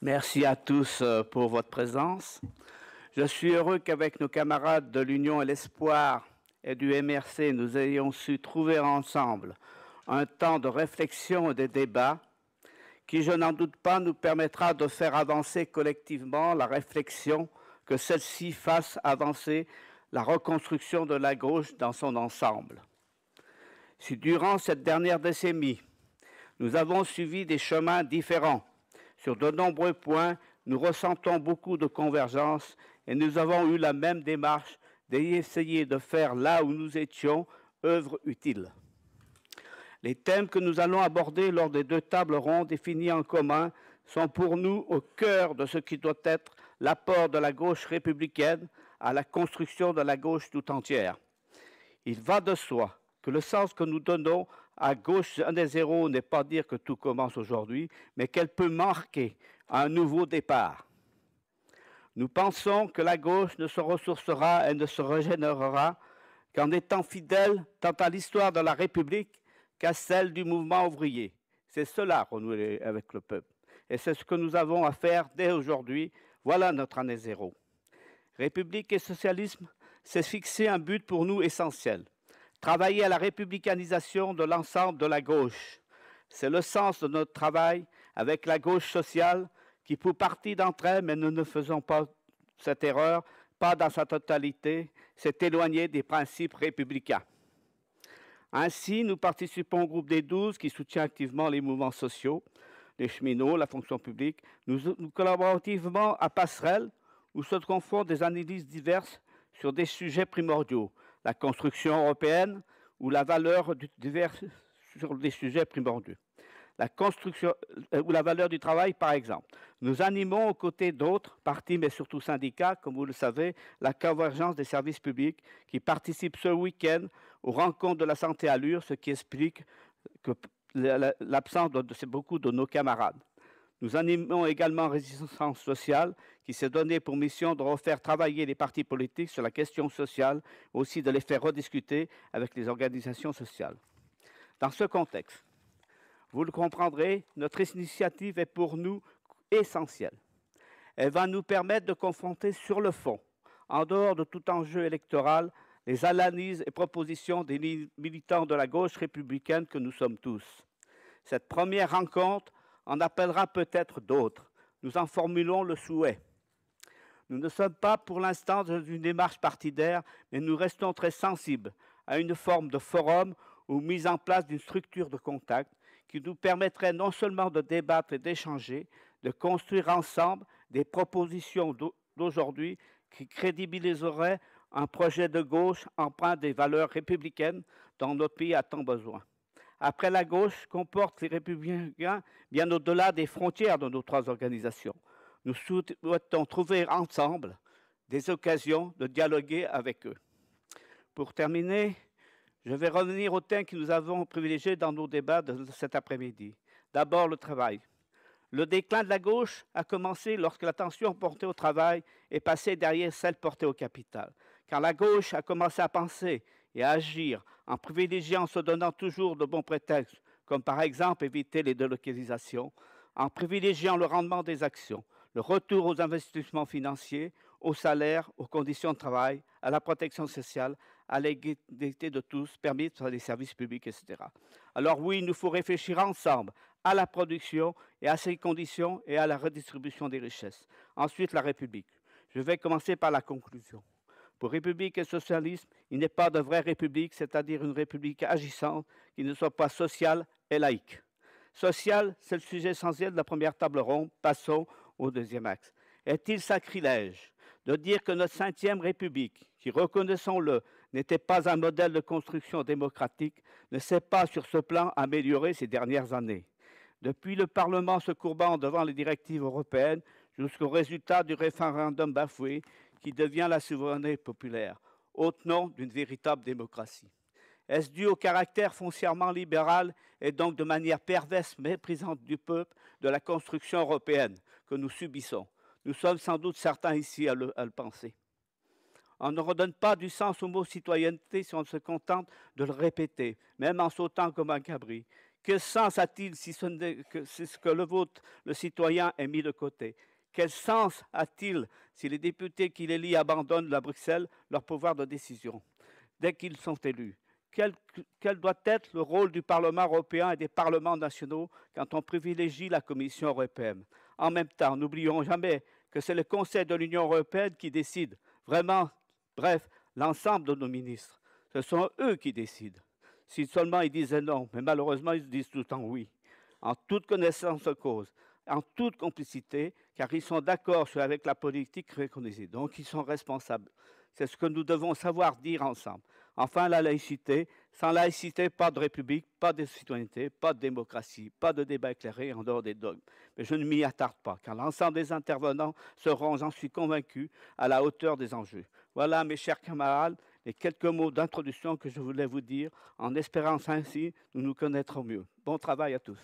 Merci à tous pour votre présence. Je suis heureux qu'avec nos camarades de l'Union et l'Espoir et du MRC, nous ayons su trouver ensemble un temps de réflexion et de débat qui, je n'en doute pas, nous permettra de faire avancer collectivement la réflexion, que celle-ci fasse avancer la reconstruction de la gauche dans son ensemble. Si durant cette dernière décennie, nous avons suivi des chemins différents, sur de nombreux points, nous ressentons beaucoup de convergence et nous avons eu la même démarche d'essayer de faire là où nous étions œuvre utile. Les thèmes que nous allons aborder lors des deux tables rondes définies en commun sont pour nous au cœur de ce qui doit être l'apport de la gauche républicaine à la construction de la gauche tout entière. Il va de soi que le sens que nous donnons à gauche 1.0 n'est pas dire que tout commence aujourd'hui, mais qu'elle peut marquer un nouveau départ. Nous pensons que la gauche ne se ressourcera et ne se régénérera qu'en étant fidèle tant à l'histoire de la République qu'à celle du mouvement ouvrier. C'est cela, renouer avec le peuple. Et c'est ce que nous avons à faire dès aujourd'hui. Voilà notre année zéro. République et socialisme, c'est fixer un but pour nous essentiel. Travailler à la républicanisation de l'ensemble de la gauche. C'est le sens de notre travail avec la gauche sociale qui, pour partie d'entre elles, mais nous ne faisons pas cette erreur, pas dans sa totalité, s'est éloigné des principes républicains. Ainsi, nous participons au groupe des 12 qui soutient activement les mouvements sociaux, les cheminots, la fonction publique. Nous collaborons activement à Passerelle, où se confrontent des analyses diverses sur des sujets primordiaux, la construction européenne ou la valeur diverse sur des sujets primordiaux. La construction ou la valeur du travail, par exemple. Nous animons aux côtés d'autres partis, mais surtout syndicats, comme vous le savez, la convergence des services publics qui participe ce week-end aux rencontres de la santé à Lure, ce qui explique que l'absence de beaucoup de nos camarades. Nous animons également Résistance sociale, qui s'est donné pour mission de refaire travailler les partis politiques sur la question sociale, aussi de les faire rediscuter avec les organisations sociales. Dans ce contexte, vous le comprendrez, notre initiative est pour nous essentielle. Elle va nous permettre de confronter sur le fond, en dehors de tout enjeu électoral, les analyses et propositions des militants de la gauche républicaine que nous sommes tous. Cette première rencontre en appellera peut-être d'autres. Nous en formulons le souhait. Nous ne sommes pas pour l'instant dans une démarche partidaire, mais nous restons très sensibles à une forme de forum ou mise en place d'une structure de contact qui nous permettrait non seulement de débattre et d'échanger, de construire ensemble des propositions d'aujourd'hui qui crédibiliseraient un projet de gauche empreint des valeurs républicaines dont notre pays a tant besoin. Après la gauche comporte les républicains bien au-delà des frontières de nos trois organisations. Nous souhaitons trouver ensemble des occasions de dialoguer avec eux. Pour terminer, je vais revenir au thème que nous avons privilégié dans nos débats de cet après-midi. D'abord, le travail. Le déclin de la gauche a commencé lorsque l'attention portée au travail est passée derrière celle portée au capital. Quand la gauche a commencé à penser et à agir en privilégiant, en se donnant toujours de bons prétextes, comme par exemple éviter les délocalisations, en privilégiant le rendement des actions, le retour aux investissements financiers, aux salaires, aux conditions de travail, à la protection sociale, à l'égalité de tous, permis par les services publics, etc. Alors oui, il nous faut réfléchir ensemble à la production et à ses conditions et à la redistribution des richesses. Ensuite, la République. Je vais commencer par la conclusion. Pour République et socialisme, il n'est pas de vraie République, c'est-à-dire une République agissante qui ne soit pas sociale et laïque. Sociale, c'est le sujet essentiel de la première table ronde. Passons au deuxième axe. Est-il sacrilège de dire que notre 5e République, qui, reconnaissons-le, n'était pas un modèle de construction démocratique, ne s'est pas sur ce plan amélioré ces dernières années? Depuis le Parlement se courbant devant les directives européennes jusqu'au résultat du référendum bafoué qui devient la souveraineté populaire, autre nom d'une véritable démocratie. Est-ce dû au caractère foncièrement libéral et donc de manière perverse méprisante du peuple de la construction européenne que nous subissons? Nous sommes sans doute certains ici à le penser. On ne redonne pas du sens au mot citoyenneté si on se contente de le répéter, même en sautant comme un cabri. Que sens a-t-il si ce n'est que c'est ce que le vote, le citoyen, est mis de côté? Quel sens a-t-il si les députés qui les lient abandonnent à Bruxelles leur pouvoir de décision dès qu'ils sont élus? Quel doit être le rôle du Parlement européen et des parlements nationaux quand on privilégie la Commission européenne? En même temps, n'oublions jamais que c'est le Conseil de l'Union européenne qui décide. Vraiment, bref, l'ensemble de nos ministres. Ce sont eux qui décident. Si seulement ils disaient non, mais malheureusement, ils disent tout le temps oui, en toute connaissance de cause, en toute complicité, car ils sont d'accord avec la politique préconisée. Donc, ils sont responsables. C'est ce que nous devons savoir dire ensemble. Enfin, la laïcité. Sans laïcité, pas de république, pas de citoyenneté, pas de démocratie, pas de débat éclairé en dehors des dogmes. Mais je ne m'y attarde pas, car l'ensemble des intervenants seront, j'en suis convaincu, à la hauteur des enjeux. Voilà, mes chers camarades, les quelques mots d'introduction que je voulais vous dire, en espérant ainsi nous nous connaîtrons mieux. Bon travail à tous.